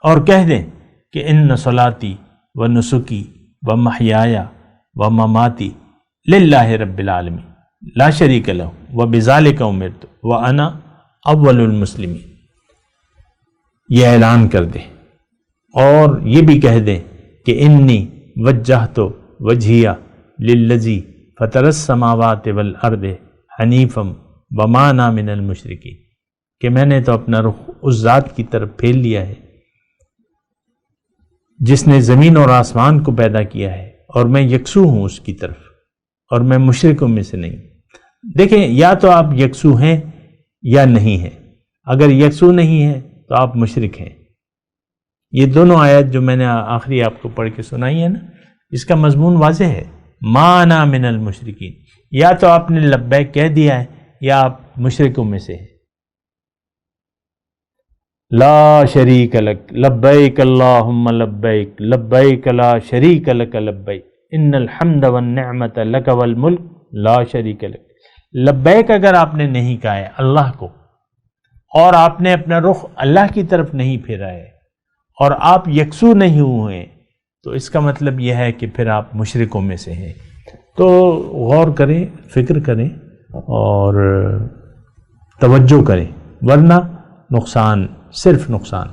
اور کہہ دیں کہ ان صلاتی و نسکی و محیایا و مماتی للہ رب العالمین لا شریک لہ و بذالک امرت و انا اول المسلمین. یہ اعلان کر دیں اور یہ بھی کہہ دیں کہ انی وجہت وجہیہ للذی فطر السماوات والارض حنیفا وما انا من المشرکین، کہ میں نے تو اپنا رخ اس ذات کی طرف پھیر لیا ہے جس نے زمین اور آسمان کو پیدا کیا ہے، اور میں یکسو ہوں اس کی طرف، اور میں مشرکوں میں سے نہیں. دیکھیں، یا تو آپ یکسو ہیں یا نہیں ہیں. اگر یکسو نہیں ہیں تو آپ مشرک ہیں. یہ دونوں آیات جو میں نے آخری آپ کو پڑھ کے سنائی ہے نا، اس کا مضمون واضح ہے. ما انا من المشرکین، یا تو آپ نے لبیک کہہ دیا ہے یا آپ مشرکوں میں سے ہیں. لا شریک لک لبیک اللہم لبیک لبیک لا شریک لک لبیک ان الحمد والنعمت لک والملک لا شریک لک. لبیک اگر آپ نے نہیں کہا ہے اللہ کو، اور آپ نے اپنا رخ اللہ کی طرف نہیں پھیرا ہے، اور آپ یکسو نہیں ہوئے، تو اس کا مطلب یہ ہے کہ پھر آپ مشرکوں میں سے ہیں. تو غور کریں، فکر کریں اور توجہ کریں، ورنہ نقصان، صرف نقصان.